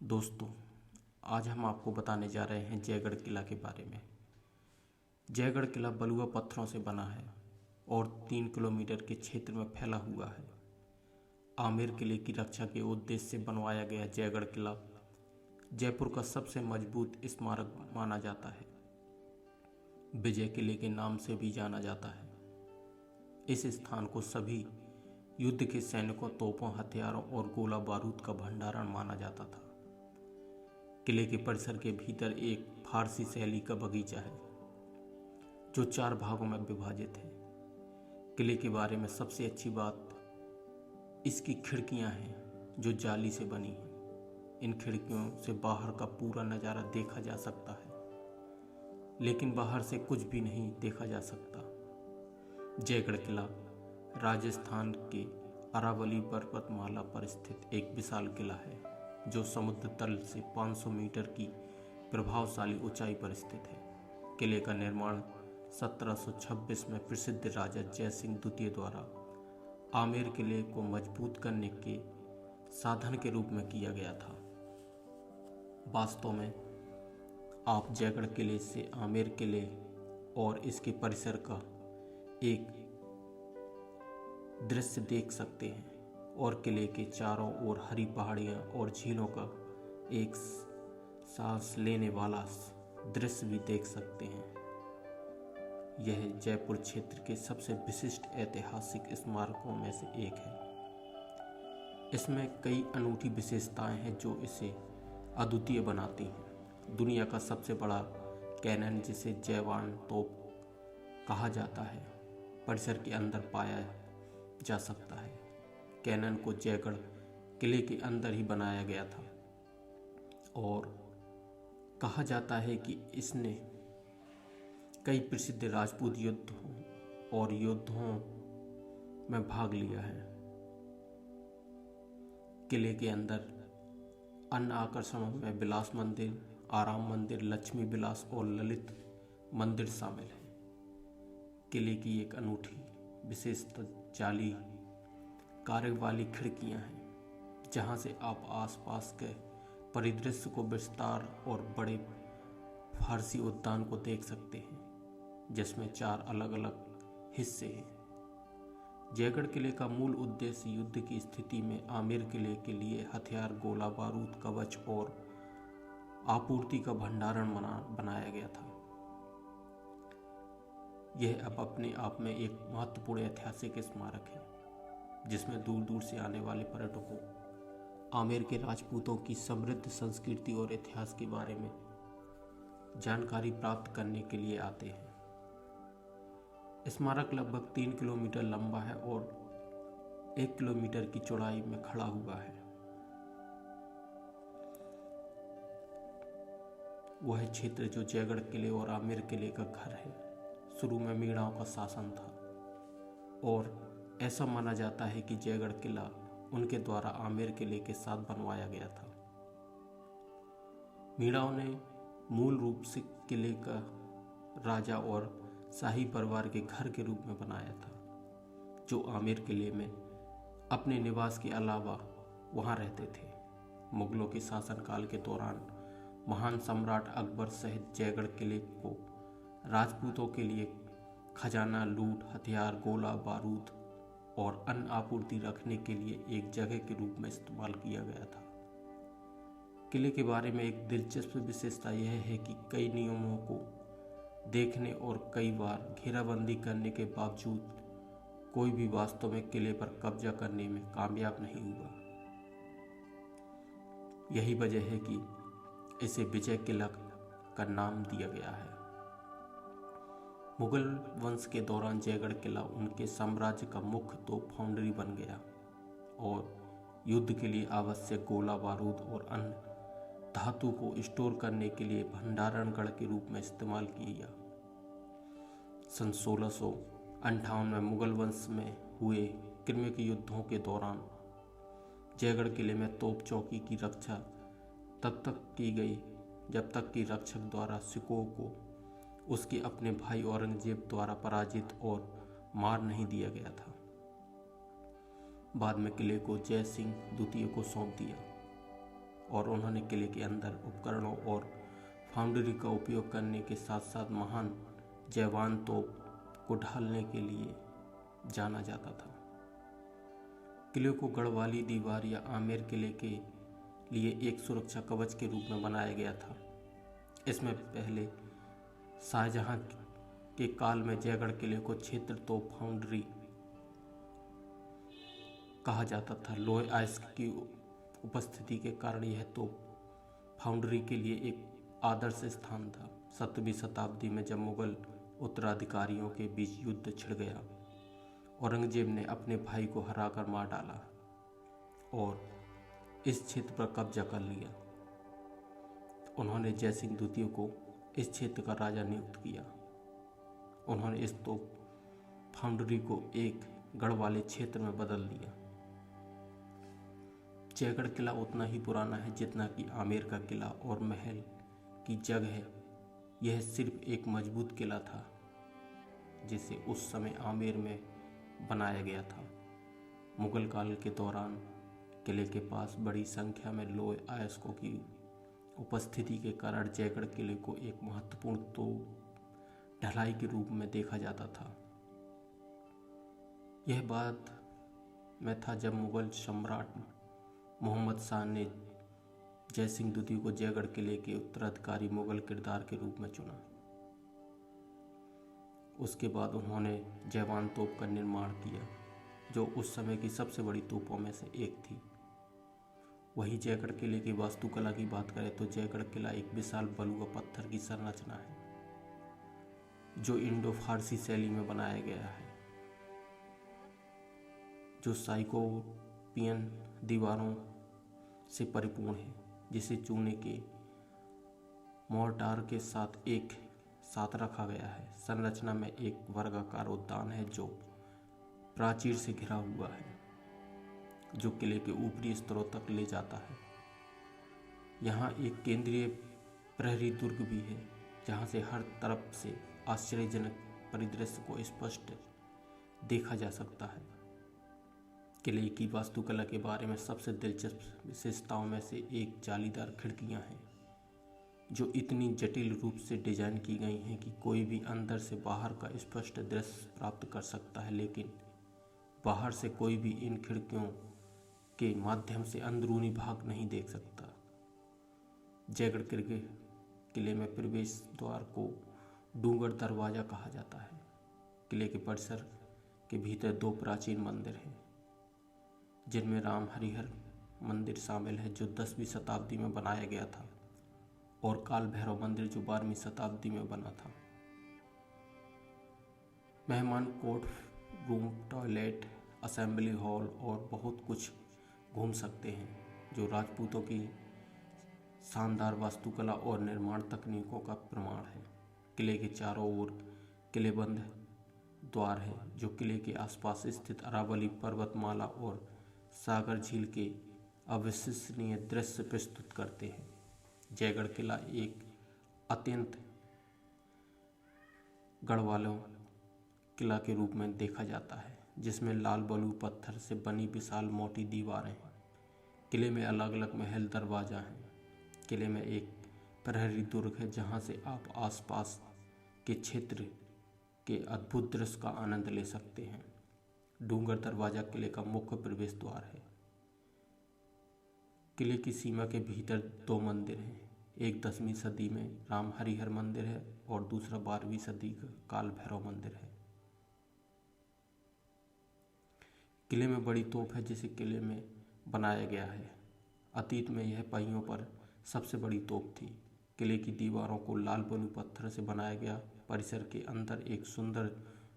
दोस्तों, आज हम आपको बताने जा रहे हैं जयगढ़ किला के बारे में। जयगढ़ किला बलुआ पत्थरों से बना है और 3 किलोमीटर के क्षेत्र में फैला हुआ है। आमेर किले की रक्षा के उद्देश्य से बनवाया गया जयगढ़ किला जयपुर का सबसे मजबूत स्मारक माना जाता है। विजय किले के नाम से भी जाना जाता है। इस स्थान को सभी युद्ध के सैनिकों, तोपों, हथियारों और गोला बारूद का भंडारण माना जाता था। किले के परिसर के भीतर एक फारसी शैली का बगीचा है जो 4 भागों में विभाजित है। किले के बारे में सबसे अच्छी बात इसकी खिड़कियां हैं जो जाली से बनी हैं। इन खिड़कियों से बाहर का पूरा नज़ारा देखा जा सकता है, लेकिन बाहर से कुछ भी नहीं देखा जा सकता। जयगढ़ किला राजस्थान के अरावली पर्वतमाला पर स्थित एक विशाल किला है जो समुद्र तल से 500 मीटर की प्रभावशाली ऊंचाई पर स्थित है। किले का निर्माण 1726 में प्रसिद्ध राजा जय सिंह द्वितीय द्वारा आमेर किले को मजबूत करने के साधन के रूप में किया गया था। वास्तव में आप जयगढ़ किले से आमेर किले और इसके परिसर का एक दृश्य देख सकते हैं और किले के चारों ओर हरी पहाड़ियां और झीलों का एक सांस लेने वाला दृश्य भी देख सकते हैं। यह जयपुर क्षेत्र के सबसे विशिष्ट ऐतिहासिक स्मारकों में से एक है। इसमें कई अनूठी विशेषताएं हैं जो इसे अद्वितीय बनाती हैं। दुनिया का सबसे बड़ा कैनन, जिसे जयवान तोप कहा जाता है, परिसर के अंदर पाया जा सकता है। कैनन को जयगढ़ किले के अंदर ही बनाया गया था और कहा जाता है कि इसने कई प्रसिद्ध राजपूत युद्धों और युद्धों में भाग लिया है। किले के अंदर अन्य आकर्षणों में विलास मंदिर, आराम मंदिर, लक्ष्मी विलास और ललित मंदिर शामिल है। किले की एक अनूठी विशेषता जाली कार्य वाली खिड़कियां हैं, जहां से आप आसपास के परिदृश्य को विस्तार और बड़े फारसी उद्यान को देख सकते हैं, जिसमें 4 अलग अलग हिस्से हैं। जयगढ़ किले का मूल उद्देश्य युद्ध की स्थिति में आमेर किले के लिए हथियार, गोला बारूद, कवच और आपूर्ति का भंडारण बनाया गया था। यह अब अपने आप में एक महत्वपूर्ण ऐतिहासिक स्मारक है, जिसमें दूर दूर से आने वाले पर्यटकों आमेर के राजपूतों की समृद्ध संस्कृति और इतिहास के बारे में जानकारी प्राप्त करने के लिए आते हैं। स्मारक लगभग 3 किलोमीटर लंबा है और 1 किलोमीटर की चौड़ाई में खड़ा हुआ है। वह क्षेत्र जो जयगढ़ किले और आमेर किले का घर है, शुरू में मीणाओं का शासन था और ऐसा माना जाता है कि जयगढ़ किला उनके द्वारा आमेर किले के साथ बनवाया गया था। मीणाओं ने मूल रूप से किले का राजा और शाही परिवार के घर के रूप में बनाया था, जो आमेर किले में अपने निवास के अलावा वहां रहते थे। मुगलों के शासनकाल के दौरान महान सम्राट अकबर सहित जयगढ़ किले को राजपूतों के लिए खजाना, लूट, हथियार, गोला बारूद और अन्य आपूर्ति रखने के लिए एक जगह के रूप में इस्तेमाल किया गया था। किले के बारे में एक दिलचस्प विशेषता यह है कि कई नियमों को देखने और कई बार घेराबंदी करने के बावजूद कोई भी वास्तव में किले पर कब्जा करने में कामयाब नहीं हुआ। यही वजह है कि इसे विजय किला का नाम दिया गया है। मुगल वंश के दौरान जयगढ़ किला उनके साम्राज्य का मुख्य तोप फाउंड्री बन गया और युद्ध के लिए आवश्यक गोला बारूद और अन्य धातु को स्टोर करने के लिए भंडारणगढ़ के रूप में इस्तेमाल किया। सन 1658 में मुगल वंश में हुए क्रमिक युद्धों के दौरान जयगढ़ किले में तोप चौकी की रक्षा तब तक की गई जब तक कि रक्षक द्वारा सिखों को उसके अपने भाई औरंगजेब द्वारा पराजित और मार नहीं दिया गया था। बाद में किले को जय सिंह द्वितीय को सौंप दिया। और उन्होंने किले के अंदर उपकरणों और फाउंड्री का उपयोग करने के साथ साथ महान जैवान तोप को ढालने के लिए जाना जाता था। किले को गढ़वाली दीवार या आमेर किले के लिए एक सुरक्षा कवच के रूप में बनाया गया था। इसमें पहले शाहजहां के काल में जयगढ़ किले को क्षेत्र तोप फाउंड्री कहा जाता था। लोहे अयस्क की उपस्थिति के कारण यह तोप फाउंड्री के लिए एक आदर्श स्थान था। 17वीं शताब्दी में जब मुगल उत्तराधिकारियों के बीच युद्ध छिड़ गया, औरंगजेब ने अपने भाई को हराकर मार डाला और इस क्षेत्र पर कब्जा कर लिया। उन्होंने जयसिंह द्वितीय को इस क्षेत्र का राजा नियुक्त किया। उन्होंने इस तोप फाउंड्री को एक गढ़ वाले क्षेत्र में बदल दिया। जयगढ़ किला उतना ही पुराना है जितना कि आमेर का किला और महल की जगह है। यह सिर्फ एक मजबूत किला था जिसे उस समय आमेर में बनाया गया था। मुगल काल के दौरान किले के पास बड़ी संख्या में लोहे अयस्कों की उपस्थिति के कारण जयगढ़ किले को एक महत्वपूर्ण तोप ढलाई के रूप में देखा जाता था। यह बात में था जब मुगल सम्राट मोहम्मद शाह ने जयसिंह द्वितीय को जयगढ़ किले के उत्तराधिकारी मुगल किरदार के रूप में चुना। उसके बाद उन्होंने जैवान तोप का निर्माण किया जो उस समय की सबसे बड़ी तोपों में से एक थी। वही जयगढ़ किले की वास्तुकला की बात करें तो जयगढ़ किला एक विशाल बलुआ पत्थर की संरचना है जो इंडो फारसी शैली में बनाया गया है, जो साइकोपियन दीवारों से परिपूर्ण है, जिसे चूने के मोर्टार के साथ एक साथ रखा गया है। संरचना में एक वर्गाकार उद्यान है जो प्राचीर से घिरा हुआ है, जो किले के ऊपरी स्तरों तक ले जाता है। यहाँ एक केंद्रीय प्रहरी दुर्ग भी है जहाँ से हर तरफ से आश्चर्यजनक परिदृश्य को स्पष्ट देखा जा सकता है। किले की वास्तुकला के बारे में सबसे दिलचस्प विशेषताओं में से एक जालीदार खिड़कियां हैं जो इतनी जटिल रूप से डिजाइन की गई हैं कि कोई भी अंदर से बाहर का स्पष्ट दृश्य प्राप्त कर सकता है, लेकिन बाहर से कोई भी इन खिड़कियों के माध्यम से अंदरूनी भाग नहीं देख सकता। जयगढ़ किले में प्रवेश द्वार को डूंगर दरवाजा कहा जाता है। किले के परिसर के भीतर दो प्राचीन मंदिर हैं जिनमें राम हरिहर मंदिर शामिल है जो 10वीं शताब्दी में बनाया गया था, और काल भैरव मंदिर जो 12वीं शताब्दी में बना था। मेहमान court room, toilet, assembly hall और बहुत कुछ घूम सकते हैं जो राजपूतों की शानदार वास्तुकला और निर्माण तकनीकों का प्रमाण है। किले के चारों ओर किलेबंद द्वार है जो किले के आसपास स्थित अरावली पर्वतमाला और सागर झील के अविश्वसनीय दृश्य प्रस्तुत करते हैं। जयगढ़ किला एक अत्यंत गढ़वालों किला के रूप में देखा जाता है जिसमें लाल बलू पत्थर से बनी विशाल मोटी दीवारें हैं। किले में अलग अलग महल दरवाजा हैं। किले में एक प्रहरी दुर्ग है जहां से आप आसपास के क्षेत्र के अद्भुत दृश्य का आनंद ले सकते हैं। डूंगर दरवाजा किले का मुख्य प्रवेश द्वार है। किले की सीमा के भीतर दो मंदिर हैं, एक 10वीं सदी में राम हरिहर मंदिर है और दूसरा 12वीं सदी का काल भैरव मंदिर है। किले में बड़ी तोप है जिसे किले में बनाया गया है। अतीत में यह पहियों पर सबसे बड़ी तोप थी। किले की दीवारों को लाल बलू पत्थर से बनाया गया। परिसर के अंदर एक सुंदर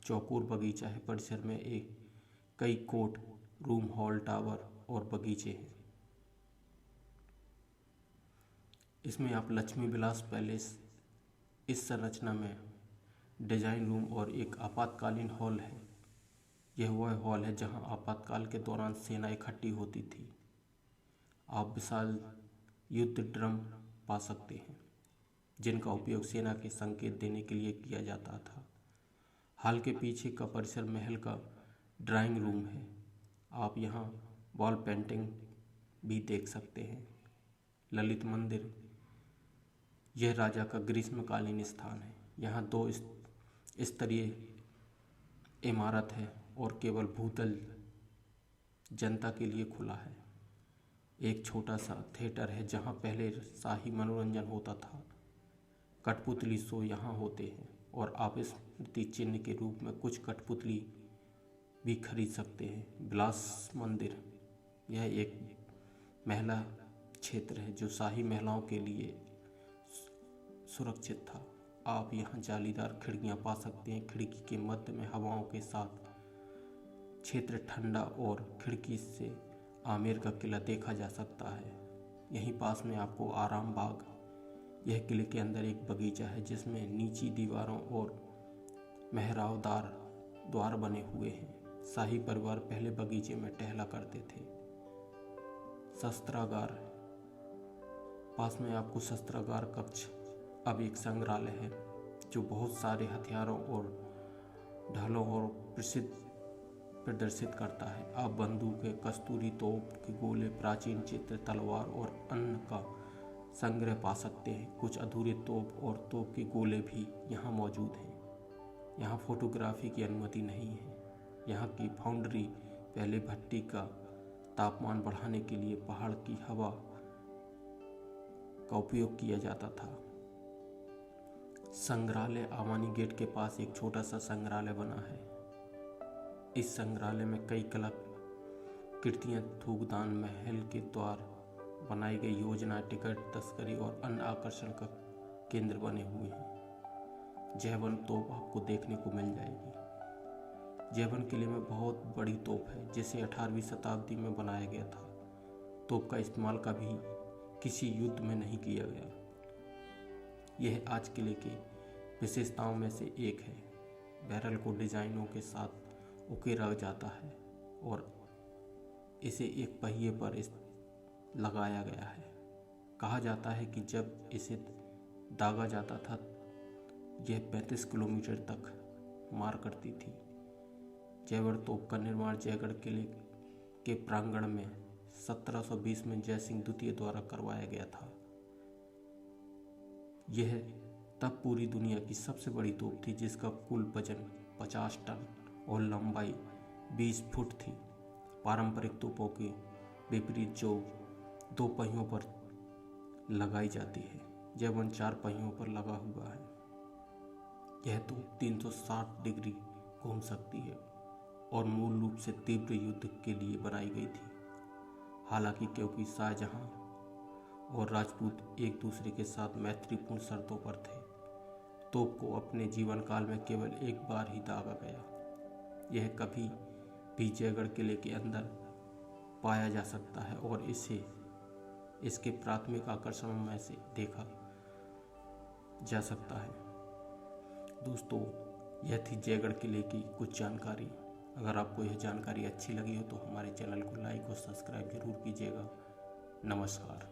चौकोर बगीचा है। परिसर में कई कोर्ट रूम, हॉल, टावर और बगीचे हैं। इसमें आप लक्ष्मी विलास पैलेस, इस संरचना में डिजाइन रूम और एक आपातकालीन हॉल है। यह वह हॉल है जहां आपातकाल के दौरान सेना इकट्ठी होती थी। आप विशाल युद्ध ड्रम पा सकते हैं जिनका उपयोग सेना के संकेत देने के लिए किया जाता था। हॉल के पीछे का परिसर महल का ड्राइंग रूम है। आप यहाँ वॉल पेंटिंग भी देख सकते हैं। ललित मंदिर, यह राजा का ग्रीष्मकालीन स्थान है। यहाँ 2 स्तरीय इमारत है और केवल भूतल जनता के लिए खुला है। एक छोटा सा थिएटर है जहाँ पहले शाही मनोरंजन होता था। कठपुतली शो यहाँ होते हैं और आप स्मृति चिन्ह के रूप में कुछ कठपुतली भी खरीद सकते हैं। विलास मंदिर, यह एक महिला क्षेत्र है जो शाही महिलाओं के लिए सुरक्षित था। आप यहाँ जालीदार खिड़कियाँ पा सकते हैं। खिड़की के मध्य में हवाओं के साथ क्षेत्र ठंडा और खिड़की से आमेर का किला देखा जा सकता है। यहीं पास में आपको आराम बाग, यह किले के अंदर एक बगीचा है जिसमें नीची दीवारों और मेहराबदार द्वार बने हुए हैं। शाही परिवार पहले बगीचे में टहला करते थे। शस्त्रागार, पास में आपको शस्त्रागार कक्ष, अब एक संग्रहालय है जो बहुत सारे हथियारों और ढालों और प्रदर्शित करता है। आप बंदूकें, कस्तूरी तोप के गोले, प्राचीन चित्र, तलवार और अन्य का संग्रह पा सकते हैं। कुछ अधूरे तोप और तोप के गोले भी यहाँ मौजूद हैं। यहाँ फोटोग्राफी की अनुमति नहीं है। यहाँ की फाउंड्री पहले भट्टी का तापमान बढ़ाने के लिए पहाड़ की हवा का उपयोग किया जाता था। संग्रहालय आवानी गेट के पास एक छोटा सा संग्रहालय बना है। इस संग्रहालय में कई कलाकृतियाँ, थूकदान, महल के द्वार, बनाई गई योजना, टिकट, तस्करी और अन्य आकर्षण का केंद्र बने हुए हैं। जयवन तोप आपको देखने को मिल जाएगी। जयवन किले में बहुत बड़ी तोप है जिसे 18वीं शताब्दी में बनाया गया था। तोप का इस्तेमाल कभी किसी युद्ध में नहीं किया गया। यह आज किले के विशेषताओं में से एक है। बैरल को डिजाइनों के साथ उकेरा जाता है और इसे एक पहिए पर लगाया गया है। कहा जाता है कि जब इसे दागा जाता था यह 35 किलोमीटर तक मार करती थी। जयवर तोप का निर्माण जयगढ़ किले के प्रांगण में 1720 में जयसिंह द्वितीय द्वारा करवाया गया था। यह तब पूरी दुनिया की सबसे बड़ी तोप थी जिसका कुल वजन 50 टन और लंबाई 20 फुट थी। पारंपरिक तोपों के विपरीत जो 2 पहियों पर लगाई जाती है, जयवन 4 पहियों पर लगा हुआ है। यह तोप 360 डिग्री घूम सकती है और मूल रूप से तीव्र युद्ध के लिए बनाई गई थी। हालांकि क्योंकि शाहजहां और राजपूत एक दूसरे के साथ मैत्रीपूर्ण शर्तों पर थे, तोप को अपने जीवन काल में केवल एक बार ही दागा गया। यह कभी भी जयगढ़ किले के अंदर पाया जा सकता है और इसे इसके प्राथमिक आकर्षणों में से देखा जा सकता है। दोस्तों, यह थी जयगढ़ किले की कुछ जानकारी। अगर आपको यह जानकारी अच्छी लगी हो तो हमारे चैनल को लाइक और सब्सक्राइब जरूर कीजिएगा। नमस्कार।